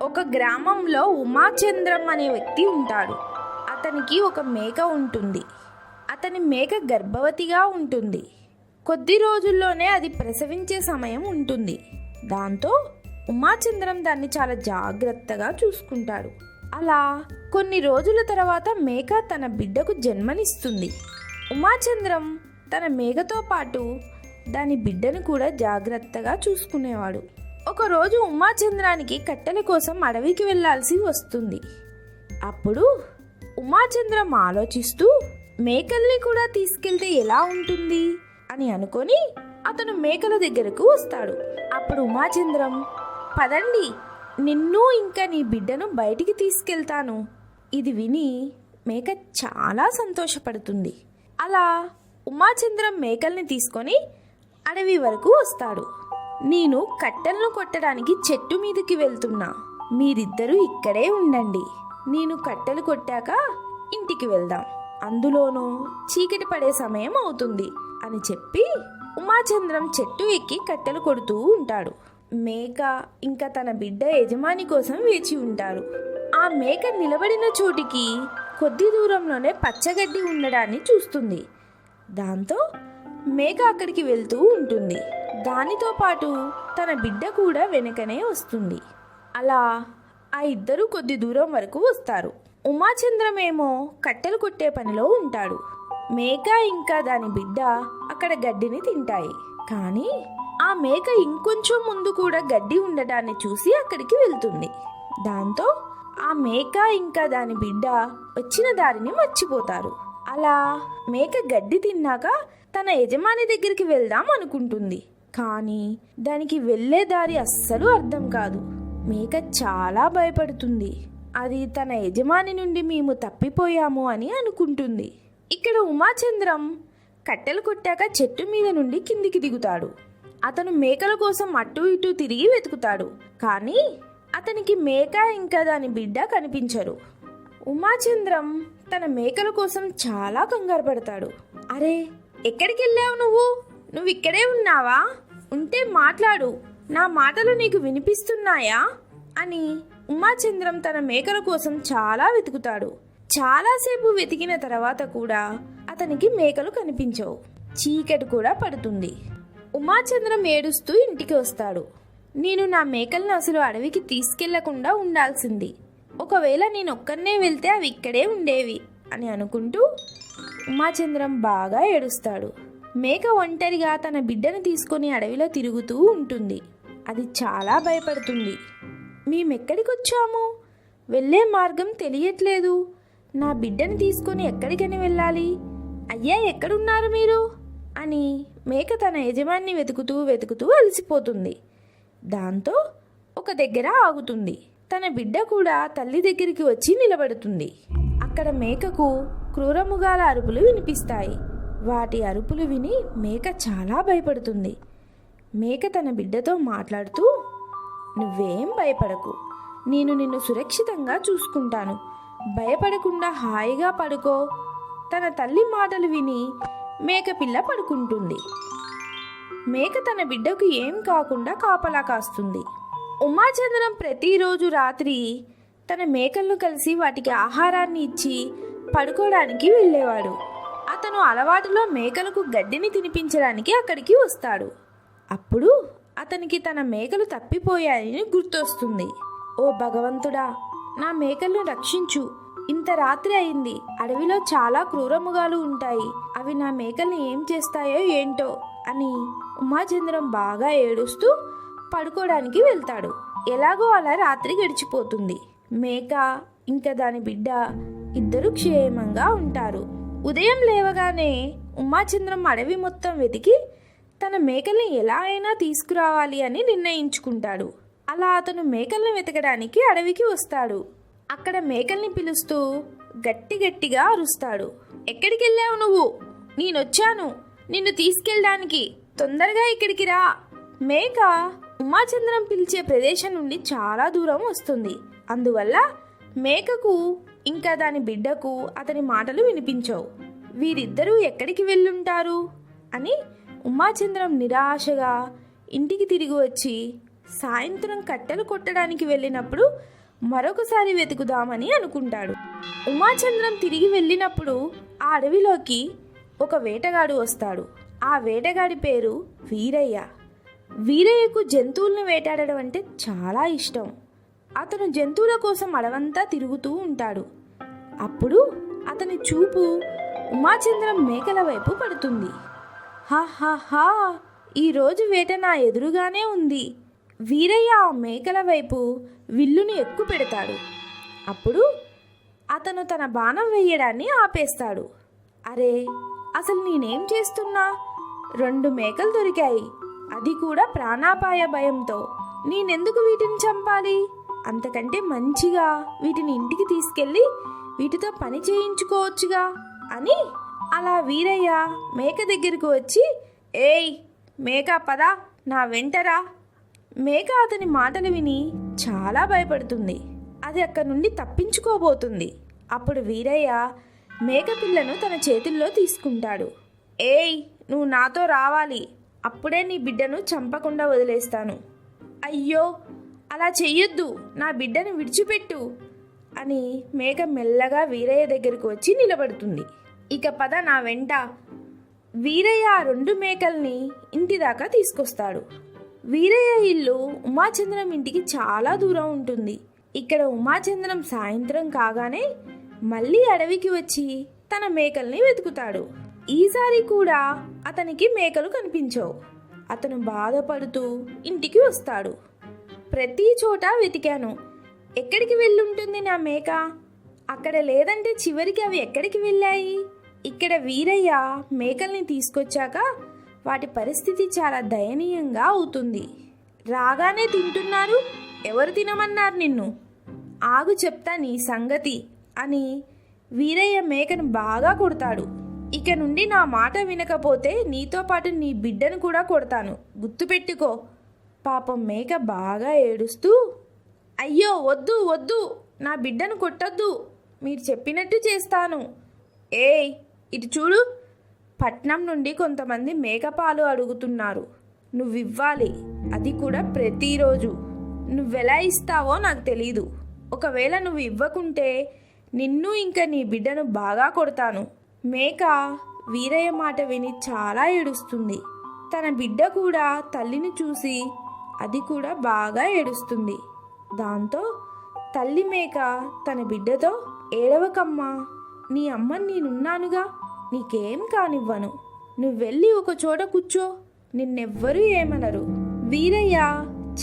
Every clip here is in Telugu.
ఒక గ్రామంలో ఉమాచంద్రం అనే వ్యక్తి ఉంటాడు. అతనికి ఒక మేక ఉంటుంది. అతని మేక గర్భవతిగా ఉంటుంది. కొద్ది రోజుల్లోనే అది ప్రసవించే సమయం ఉంటుంది. దాంతో ఉమాచంద్రం దాన్ని చాలా జాగ్రత్తగా చూసుకుంటాడు. అలా కొన్ని రోజుల తర్వాత మేక తన బిడ్డకు జన్మనిస్తుంది. ఉమాచంద్రం తన మేకతో పాటు దాని బిడ్డను కూడా జాగ్రత్తగా చూసుకునేవాడు. ఒకరోజు ఉమాచంద్రానికి కట్టెల కోసం అడవికి వెళ్ళాల్సి వస్తుంది. అప్పుడు ఉమాచంద్రం ఆలోచిస్తూ మేకల్ని కూడా తీసుకెళ్తే ఎలా ఉంటుంది అని అనుకొని అతను మేకల దగ్గరకు వస్తాడు. అప్పుడు ఉమాచంద్రం, పదండి, నిన్ను ఇంకా నీ బిడ్డను బయటికి తీసుకెళ్తాను. ఇది విని మేక చాలా సంతోషపడుతుంది. అలా ఉమాచంద్రం మేకల్ని తీసుకొని అడవి వరకు వస్తాడు. నేను కట్టెలను కొట్టడానికి చెట్టు మీదకి వెళ్తున్నా, మీరిద్దరూ ఇక్కడే ఉండండి. నేను కట్టెలు కొట్టాక ఇంటికి వెళ్దాం, అందులోనూ చీకటి పడే సమయం అవుతుంది అని చెప్పి ఉమాచంద్రం చెట్టు ఎక్కి కట్టెలు కొడుతూ ఉంటాడు. మేక ఇంకా తన బిడ్డ యజమాని కోసం వేచి ఉంటారు. ఆ మేక నిలబడిన చోటికి కొద్ది దూరంలోనే పచ్చగడ్డి ఉండడాన్ని చూస్తుంది. దాంతో మేక అక్కడికి వెళ్తూ ఉంటుంది. దానితో పాటు తన బిడ్డ కూడా వెనకనే వస్తుంది. అలా ఆ ఇద్దరు కొద్ది దూరం వరకు వస్తారు. ఉమాచంద్రం ఏమో కట్టెలు కొట్టే పనిలో ఉంటాడు. మేక ఇంకా దాని బిడ్డ అక్కడ గడ్డిని తింటాయి. కానీ ఆ మేక ఇంకొంచెం ముందు కూడా గడ్డి ఉండడాన్ని చూసి అక్కడికి వెళ్తుంది. దాంతో ఆ మేక ఇంకా దాని బిడ్డ వచ్చిన దారిని మర్చిపోతారు. అలా మేక గడ్డి తిన్నాక తన యజమాని దగ్గరికి వెళ్దాం అనుకుంటుంది. కానీ దానికి వెళ్ళే దారి అస్సలు అర్థం కాదు. మేక చాలా భయపడుతుంది. అది తన యజమాని నుండి మేము తప్పిపోయాము అని అనుకుంటుంది. ఇక్కడ ఉమాచంద్రం కట్టెలు కొట్టాక చెట్టు మీద నుండి కిందికి దిగుతాడు. అతను మేకల కోసం అటు ఇటు తిరిగి వెతుకుతాడు. కానీ అతనికి మేక ఇంకా దాని బిడ్డ కనిపించరు. ఉమాచంద్రం తన మేకల కోసం చాలా కంగారు పడతాడు. అరే, ఎక్కడికి వెళ్ళావు నువ్వు ఇక్కడే ఉన్నావా? ఉంటే మాట్లాడు, నా మాటలు నీకు వినిపిస్తున్నాయా అని ఉమాచంద్రం తన మేకల కోసం చాలా వెతుకుతాడు. చాలాసేపు వెతికిన తర్వాత కూడా అతనికి మేకలు కనిపించవు. చీకటి కూడా పడుతుంది. ఉమాచంద్రం ఏడుస్తూ ఇంటికి వస్తాడు. నేను నా మేకలను అసలు అడవికి తీసుకెళ్లకుండా ఉండాల్సింది. ఒకవేళ నేను ఒక్కనే వెళ్తే అవి ఇక్కడే ఉండేవి అని అనుకుంటూ ఉమాచంద్రం బాగా ఏడుస్తాడు. మేక ఒంటరిగా తన బిడ్డను తీసుకొని అడవిలో తిరుగుతూ ఉంటుంది. అది చాలా భయపడుతుంది. మేమెక్కడికి వచ్చాము? వెళ్ళే మార్గం తెలియట్లేదు. నా బిడ్డను తీసుకొని ఎక్కడికని వెళ్ళాలి? అయ్యా, ఎక్కడున్నారు మీరు అని మేక తన యజమాన్ని వెతుకుతూ అలసిపోతుంది. దాంతో ఒక దగ్గర ఆగుతుంది. తన బిడ్డ కూడా తల్లి దగ్గరికి వచ్చి నిలబడుతుంది. అక్కడ మేకకు క్రూరముగాల అరుపులు వినిపిస్తాయి. వాటి అరుపులు విని మేక చాలా భయపడుతుంది. మేక తన బిడ్డతో మాట్లాడుతూ, నువ్వేం భయపడకు, నేను నిన్ను సురక్షితంగా చూసుకుంటాను, భయపడకుండా హాయిగా పడుకో. తన తల్లి మాటలు విని మేకపిల్ల పడుకుంటుంది. మేక తన బిడ్డకు ఏం కాకుండా కాపలా కాస్తుంది. ఉమాచంద్రం ప్రతిరోజు రాత్రి తన మేకలను కలిసి వాటికి ఆహారాన్ని ఇచ్చి పడుకోవడానికి వెళ్ళేవాడు. అతను అలవాటులో మేకలకు గడ్డిని తినిపించడానికి అక్కడికి వస్తాడు. అప్పుడు అతనికి తన మేకలు తప్పిపోయాయని గుర్తొస్తుంది. ఓ భగవంతుడా, నా మేకలను రక్షించు. ఇంత రాత్రి అయింది, అడవిలో చాలా క్రూరముగాలు ఉంటాయి. అవి నా మేకల్ని ఏం చేస్తాయో ఏంటో అని ఉమాచంద్రం బాగా ఏడుస్తూ పడుకోవడానికి వెళ్తాడు. ఎలాగో అలా రాత్రి గడిచిపోతుంది. మేక ఇంకా దాని బిడ్డ ఇద్దరు క్షేమంగా ఉంటారు. ఉదయం లేవగానే ఉమాచంద్రం అడవి మొత్తం వెతికి తన మేకల్ని ఎలా అయినా తీసుకురావాలి అని నిర్ణయించుకుంటాడు. అలా అతను మేకల్ని వెతకడానికి అడవికి వస్తాడు. అక్కడ మేకల్ని పిలుస్తూ గట్టిగా అరుస్తాడు. ఎక్కడికి వెళ్ళావు నువ్వు? నేనొచ్చాను నిన్ను తీసుకెళ్ళడానికి, తొందరగా ఇక్కడికి రా. మేక ఉమాచంద్రం పిలిచే ప్రదేశం నుండి చాలా దూరం వస్తుంది. అందువల్ల మేకకు ఇంకా దాని బిడ్డకు అతని మాటలు వినిపించవు. వీరిద్దరూ ఎక్కడికి వెళ్ళుంటారు అని ఉమాచంద్రం నిరాశగా ఇంటికి తిరిగి వచ్చి సాయంత్రం కట్టెలు కొట్టడానికి వెళ్ళినప్పుడు మరొకసారి వెతుకుదామని అనుకుంటాడు. ఉమాచంద్రం తిరిగి వెళ్ళినప్పుడు ఆ అడవిలోకి ఒక వేటగాడు వస్తాడు. ఆ వేటగాడి పేరు వీరయ్య. వీరయ్యకు జంతువులను వేటాడడం అంటే చాలా ఇష్టం. అతను జంతువుల కోసం అడవంతా తిరుగుతూ ఉంటాడు. అప్పుడు అతని చూపు ఉమాచంద్రం మేకల వైపు పడుతుంది. హా, ఈరోజు వేట నా ఎదురుగానే ఉంది. వీరయ్య ఆ మేకల వైపు విల్లుని ఎక్కు పెడతాడు. అప్పుడు అతను తన బాణం వేయడాన్ని ఆపేస్తాడు. అరే, అసలు నేనేం చేస్తున్నా? 2 మేకలు దొరికాయి, అది కూడా ప్రాణాపాయ భయంతో. నేనెందుకు వీటిని చంపాలి? అంతకంటే మంచిగా వీటిని ఇంటికి తీసుకెళ్ళి వీటితో పని చేయించుకోవచ్చుగా అని అలా వీరయ్య మేక దగ్గరకు వచ్చి, ఏయ్ మేక పద, నా వెంటరా. మేక అతని మాటలు విని చాలా భయపడుతుంది. అది అక్కడి నుండి తప్పించుకోబోతుంది. అప్పుడు వీరయ్య మేక పిల్లను తన చేతుల్లో తీసుకుంటాడు. ఏయ్, నువ్వు నాతో రావాలి, అప్పుడే నీ బిడ్డను చంపకుండా వదిలేస్తాను. అయ్యో, అలా చెయ్యొద్దు, నా బిడ్డను విడిచిపెట్టు అని మేక మెల్లగా వీరయ్య దగ్గరకు వచ్చి నిలబడుతుంది. ఇక పద నా వెంట. వీరయ్య ఆ 2 మేకల్ని ఇంటి దాకా తీసుకొస్తాడు. వీరయ్య ఇల్లు ఉమాచంద్రం ఇంటికి చాలా దూరం ఉంటుంది. ఇక్కడ ఉమాచంద్రం సాయంత్రం కాగానే మళ్ళీ అడవికి వచ్చి తన మేకల్ని వెతుకుతాడు. ఈసారి కూడా అతనికి మేకలు కనిపించవు. అతను బాధపడుతూ ఇంటికి వస్తాడు. ప్రతి చోట వెతికాను, ఎక్కడికి వెళ్ళుంటుంది నా మేక? అక్కడ లేదంటే చివరికి అవి ఎక్కడికి వెళ్ళాయి? ఇక్కడ వీరయ్య మేకల్ని తీసుకొచ్చాక వాటి పరిస్థితి చాలా దయనీయంగా అవుతుంది. రాగానే తింటున్నారు, ఎవరు తినమన్నారు నిన్ను? ఆగు చెప్తా నీ సంగతి అని వీరయ్య మేకను బాగా కొడతాడు. ఇక నుండి నా మాట వినకపోతే నీతో పాటు నీ బిడ్డను కూడా కొడతాను, గుర్తుపెట్టుకో. పాపం మేక బాగా ఏడుస్తూ, అయ్యో వద్దు వద్దు, నా బిడ్డను కొట్టొద్దు, మీరు చెప్పినట్టు చేస్తాను. ఏయ్ ఇటు చూడు, పట్నం నుండి కొంతమంది మేకపాలు అడుగుతున్నారు, నువ్వివ్వాలి, అది కూడా ప్రతిరోజు. నువ్వెలా ఇస్తావో నాకు తెలీదు. ఒకవేళ నువ్వు ఇవ్వకుంటే నిన్ను ఇంకా నీ బిడ్డను బాగా కొడతాను. మేక వీరయ్య మాట విని చాలా ఏడుస్తుంది. తన బిడ్డ కూడా తల్లిని చూసి అది కూడా బాగా ఏడుస్తుంది. దాంతో తల్లి మేక తన బిడ్డతో, ఏడవకమ్మా, నీ అమ్మని నేనున్నానుగా, నీకేం కానివ్వను, నువ్వెళ్ళి ఒక చోట కూర్చో, నిన్నెవ్వరూ ఏమనరు. వీరయ్య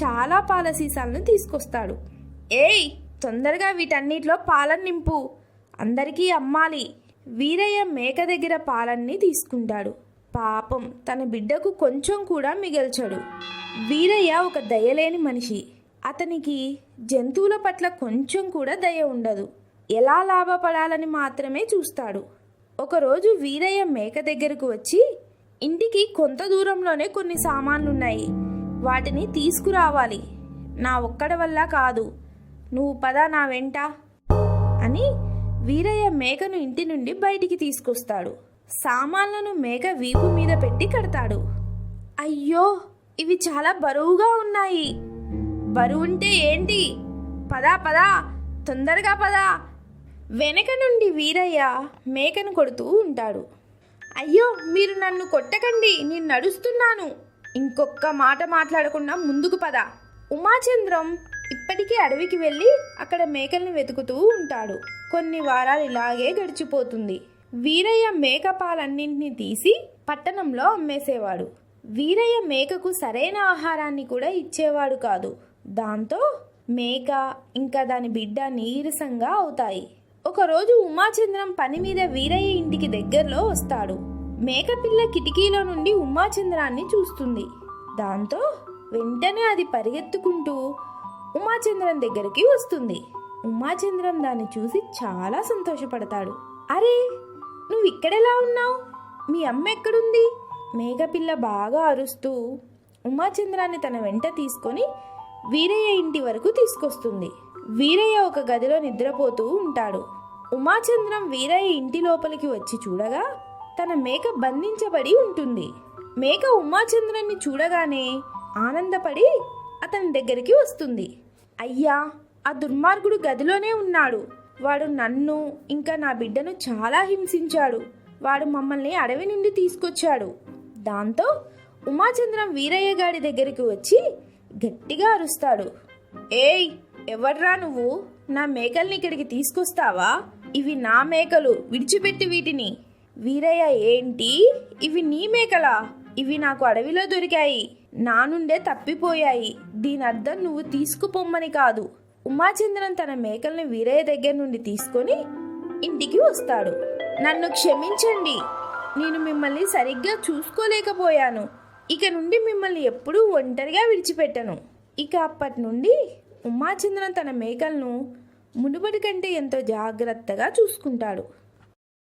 చాలా పాల సీసాలను తీసుకొస్తాడు. ఏయ్ తొందరగా వీటన్నిటిలో పాలను నింపు, అందరికీ అమ్మాలి. వీరయ్య మేక దగ్గర పాలన్నీ తీసుకుంటాడు. పాపం తన బిడ్డకు కొంచెం కూడా మిగల్చడు. వీరయ్య ఒక దయలేని మనిషి. అతనికి జంతువుల పట్ల కొంచెం కూడా దయ ఉండదు. ఎలా లాభపడాలని మాత్రమే చూస్తాడు. ఒకరోజు వీరయ్య మేక దగ్గరకు వచ్చి, ఇంటికి కొంత దూరంలోనే కొన్ని సామాన్లున్నాయి, వాటిని తీసుకురావాలి. నా ఒక్కడి వల్ల కాదు, నువ్వు పద నా వెంట అని వీరయ్య మేకను ఇంటి నుండి బయటికి తీసుకొస్తాడు. సామాన్లను మేక వీపు మీద పెట్టి కడతాడు. అయ్యో, ఇవి చాలా బరువుగా ఉన్నాయి. బరువుంటే ఏంటి, పదా పదా, తొందరగా పదా. వెనక నుండి వీరయ్య మేకను కొడుతూ ఉంటాడు. అయ్యో, మీరు నన్ను కొట్టకండి, నేను నడుస్తున్నాను. ఇంకొక్క మాట మాట్లాడకుండా ముందుకు పద. ఉమాచంద్రం ఇప్పటికీ అడవికి వెళ్ళి అక్కడ మేకల్ని వెతుకుతూ ఉంటాడు. కొన్ని వారాలు ఇలాగే గడిచిపోతుంది. వీరయ్య మేక పాలన్నింటినీ తీసి పట్టణంలో అమ్మేసేవాడు. వీరయ్య మేకకు సరైన ఆహారాన్ని కూడా ఇచ్చేవాడు కాదు. దాంతో మేక ఇంకా దాని బిడ్డ నీరసంగా అవుతాయి. ఒకరోజు ఉమాచంద్రం పని మీద వీరయ్య ఇంటికి దగ్గరలో వస్తాడు. మేకపిల్ల కిటికీలో నుండి ఉమాచంద్రాన్ని చూస్తుంది. దాంతో వెంటనే అది పరిగెత్తుకుంటూ ఉమాచంద్రం దగ్గరికి వస్తుంది. ఉమాచంద్రం దాన్ని చూసి చాలా సంతోషపడతాడు. అరే, నువ్వు ఇక్కడెలా ఉన్నావు? మీ అమ్మ ఎక్కడుంది? మేకపిల్ల బాగా అరుస్తూ ఉమాచంద్రాన్ని తన వెంట తీసుకొని వీరయ్య ఇంటి వరకు తీసుకొస్తుంది. వీరయ్య ఒక గదిలో నిద్రపోతూ ఉంటాడు. ఉమాచంద్రం వీరయ్య ఇంటి లోపలికి వచ్చి చూడగా తన మేక బంధించబడి ఉంటుంది. మేక ఉమాచంద్రాన్ని చూడగానే ఆనందపడి అతని దగ్గరికి వస్తుంది. అయ్యా, ఆ దుర్మార్గుడు గదిలోనే ఉన్నాడు. వాడు నన్ను ఇంకా నా బిడ్డను చాలా హింసించాడు. వాడు మమ్మల్ని అడవి నుండి తీసుకొచ్చాడు. దాంతో ఉమాచంద్రం వీరయ్య గారి దగ్గరికి వచ్చి గట్టిగా అరుస్తాడు. ఏయ్, ఎవర్రా నువ్వు? నా మేకల్ని ఇక్కడికి తీసుకొస్తావా? ఇవి నా మేకలు, విడిచిపెట్టి వీటిని. వీరయ్య, ఏంటి? ఇవి నీ మేకలా? ఇవి నాకు అడవిలో దొరికాయి, నా నుండే తప్పిపోయాయి. దీని అర్థం నువ్వు తీసుకుపోమ్మని కాదు. ఉమాచంద్రం తన మేకల్ని వీరయ్య దగ్గర నుండి తీసుకొని ఇంటికి వస్తాడు. నన్ను క్షమించండి, నేను మిమ్మల్ని సరిగ్గా చూసుకోలేకపోయాను. ఇక నుండి మిమ్మల్ని ఎప్పుడూ ఒంటరిగా విడిచిపెట్టను. ఇక అప్పటి నుండి ఉమాచంద్రం తన మేకలను మునుపటి కంటే ఎంతో జాగ్రత్తగా చూసుకుంటాడు.